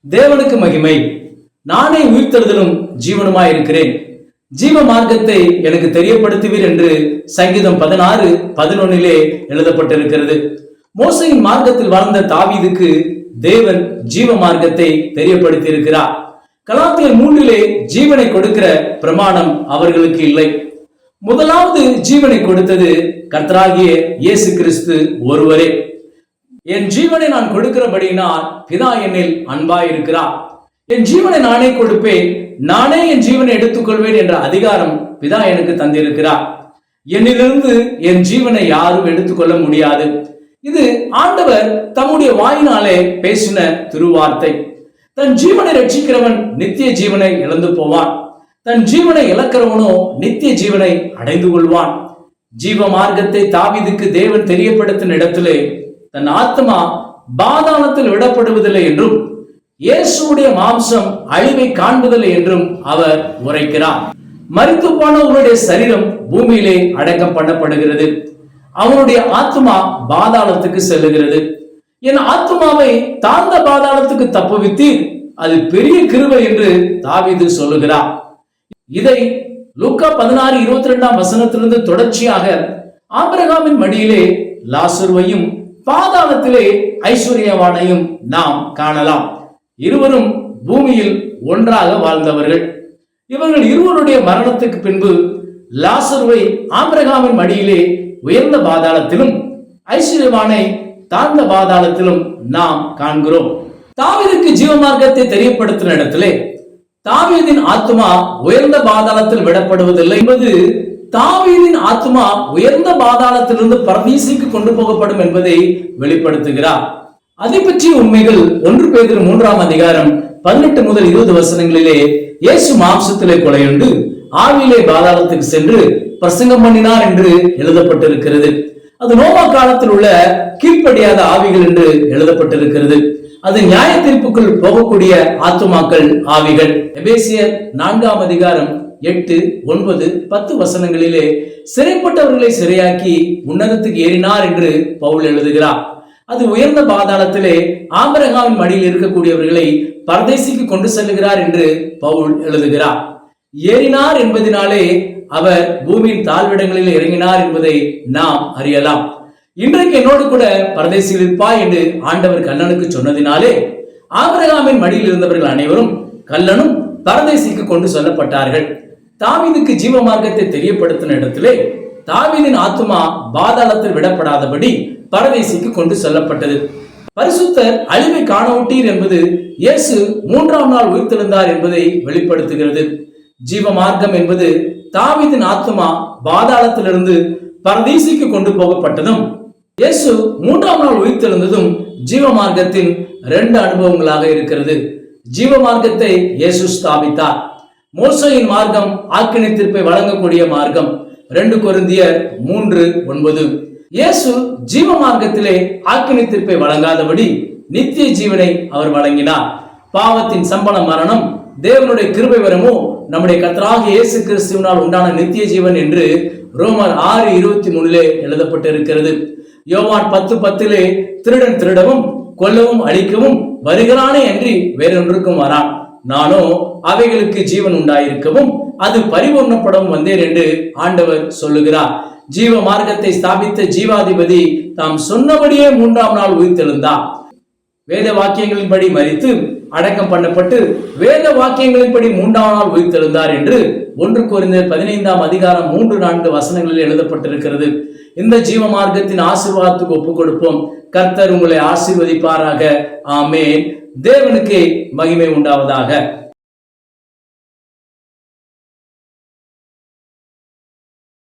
தேவனுக்கு மகிமை. நானே உயிர்த்தெழுதலும் ஜீவனுமாய் இருக்கிறேன். ஜீவ மார்க்கத்தை எனக்கு தெரியப்படுத்துவீர் என்று சங்கீதம் 16:11 எழுதப்பட்டிருக்கிறது. மோசையின் மார்க்கத்தில் வாழ்ந்த தாவீதுக்கு தேவன் ஜீவ மார்க்கத்தை தெரியப்படுத்தி இருக்கிறார். கலாத்தியர் 3 ஜீவனை கொடுக்கிற பிரமாணம் அவர்களுக்கு இல்லை. முதலாவது ஜீவனை கொடுத்தது கர்த்தராகிய இயேசு கிறிஸ்து ஒருவரே. என் ஜீவனை நான் கொடுக்கிறபடியினால் பிதா என்னில் அன்பாயிருக்கிறார். என் ஜீவனை நானே கொடுப்பேன், நானே என் ஜீவனை எடுத்துக்கொள்வேன் என்ற அதிகாரம் பிதா எனக்கு தந்திருக்கிறார். என்னிலிருந்து என் ஜீவனை யாரும் எடுத்துக்கொள்ள முடியாது. இது ஆண்டவர் தம்முடைய வாயினாலே பேசின திருவார்த்தை. தன் ஜீவனை ரட்சிக்கிறவன் நித்திய ஜீவனை இழந்து போவான், தன் ஜீவனை இழக்கிறவனோ நித்திய ஜீவனை அடைந்து கொள்வான். ஜீவ மார்க்கத்தை தாவீதுக்கு தேவன் தெரியப்படுத்தின இடத்திலே தன் ஆத்மா பாதாளத்தில் விடப்படுவதில்லை என்றும் இயேசுடைய மாம்சம் அழிவை காண்பதில்லை என்றும் அவர் உரைக்கிறார். மரித்து போனவர்களுடைய சரீரம் பூமியிலே அடக்கம் பண்ணப்படுகிறது, அவனுடைய ஆத்மா பாதாளத்துக்கு செல்லுகிறது. என் ஆத்மாவை தாழ்ந்த பாதாளத்துக்கு தப்புவித்தீர், அது பெரிய கிருபை என்று தாவீது சொல்லுகிறார். இதை லூக்கா 16:22 தொடர்ச்சியாக ஆபிரகாமின் மடியிலே லாசருவையும் பாதாளத்திலே ஐஸ்வர்யவானையும் நாம் காணலாம். இருவரும் பூமியில் ஒன்றாக வாழ்ந்தவர்கள். இவர்கள் இருவருடைய மரணத்துக்கு பின்பு லாசருவை ஆபிரகாமின் மடியிலே உயர்ந்த பாதாளத்திலும் ஐஸ்வர்யவானை தாழ்ந்த பாதாளத்திலும் நாம் காண்கிறோம். தாவீதுக்கு ஜீவமார்க்கத்தை தெரியப்படுத்தின இடத்திலே தாவீதின் ஆத்மா உயர்ந்த பாதாளத்தில் விடப்படுவதில்லை என்பது தாவீதின் ஆத்மா உயர்ந்த பாதாளத்திலிருந்து பரதீசுக்கு கொண்டு போகப்படும் என்பதை வெளிப்படுத்துகிறார். அதை பற்றிய உண்மைகள் 1 பேதுரு 3:18 முதல் 20 வசனங்களிலே இயேசு மாம்சத்திலே கொலையுண்டு ஆவியிலே பாதாளத்துக்கு சென்று பிரசங்கம் பண்ணினார் என்று எழுதப்பட்டிருக்கிறது. அது நோவா காலத்தில் உள்ள கீழ்ப்படியாத ஆவிகள் என்று எழுதப்பட்டிருக்கிறது. அது நியாய தீர்ப்புக்குள் போகக்கூடிய ஆத்துமாக்கள் ஆவிகள். எபேசியர் 4:8, 9, 10 வசனங்களிலே சிறைப்பட்டவர்களை சிறையாக்கி உன்னதத்துக்கு ஏறினார் என்று பவுல் எழுதுகிறார். அது உயர்ந்த பாதாளத்திலே ஆபிரகாமின் மடியில் இருக்கக்கூடியவர்களை பரதேசிக்கு கொண்டு செல்லுகிறார் என்று பவுல் எழுதுகிறார். ஏறினார் என்பதனாலே அவர் பூமியின் தாழ்விடங்களில் இறங்கினார் என்பதை நாம் அறியலாம். இன்றைக்கு என்னோடு கூட பரதேசியில் இருப்பாய் என்று ஆண்டவர் கல்லனுக்கு சொன்னதினாலே ஆபிரகாமின் மடியில் இருந்தவர்கள் அனைவரும் கல்லனும் பரதேசிக்கு கொண்டு செல்லப்பட்டார்கள். தாவீதுக்கு ஜீவ மார்க்கத்தை தெரியப்படுத்தின இடத்திலே தாவீதின் ஆத்மா பாதாளத்தில் விடப்படாதபடி பரதேசிக்கு கொண்டு செல்லப்பட்டது. பரிசுத்தர் அழிவை காணவிட்டீர் என்பது இயேசு 3ஆம் நாள் உயிர்த்தெழுந்தார் என்பதை வெளிப்படுத்துகிறது. ஜீவ மார்க்கம் என்பது தாவீதின் ஆத்மா பாதாளத்திலிருந்து பரதேசிக்கு கொண்டு போகப்பட்டதும் இயேசு 3ஆம் நாள் உயிர்த்தெழுந்ததும் ஜீவ மார்க்கத்தின் 2 அனுபவங்களாக இருக்கிறது. ஜீவ மார்க்கத்தை இயேசு ஸ்தாபித்தார். மோசேயின் மார்க்கம் ஆக்கினை தீர்ப்பை வழங்கக்கூடிய மார்க்கம். 2 கொரிந்தியர் 3:9. இயேசு ஜீவ மார்க்கத்திலே ஆக்கினை தீர்ப்பை வழங்காதபடி நித்திய ஜீவனை அவர் வழங்கினார். பாவத்தின் சம்பளம் மரணம், தேவனுடைய கிருபை வரமோ நம்முடைய கர்த்தராகிய இயேசு கிறிஸ்துவினால் உண்டான நித்திய ஜீவன் என்று ரோமர் 6:23 எழுதப்பட்டிருக்கிறது. யோவான் 10:10 திருடன் திருடவும் கொல்லவும் அழிக்கவும் வருகிறானே அன்றி வேறொன்றுக்கும் வரான், நானோ அவைகளுக்கு ஜீவன் உண்டாயிருக்கவும் அது பரிபூர்ணப்படவும் வந்தேன் என்று ஆண்டவர் சொல்லுகிறார். ஜீவ மார்க்கத்தை ஸ்தாபித்த ஜீவாதிபதி தாம் சொன்னபடியே 3ஆம் நாள் உயிர்த்தெழுந்தார். வேத வாக்கியங்களின்படி மரித்து அடக்கம் பண்ணப்பட்டு வேத வாக்கியங்களின்படி 3ஆம் நாள் உயிர்த்தெழுந்தார் என்று 1 கொரிந்தியர் 15:3-4 வசனங்களில் எழுதப்பட்டிருக்கிறது. இந்த ஜீவ மார்க்கத்தின் ஆசீர்வாதத்துக்கு ஒப்புக் கொடுப்போம். கர்த்தர் உங்களை ஆசீர்வதிப்பாராக. ஆமென். தேவனுக்கு மகிமை உண்டாவதாக.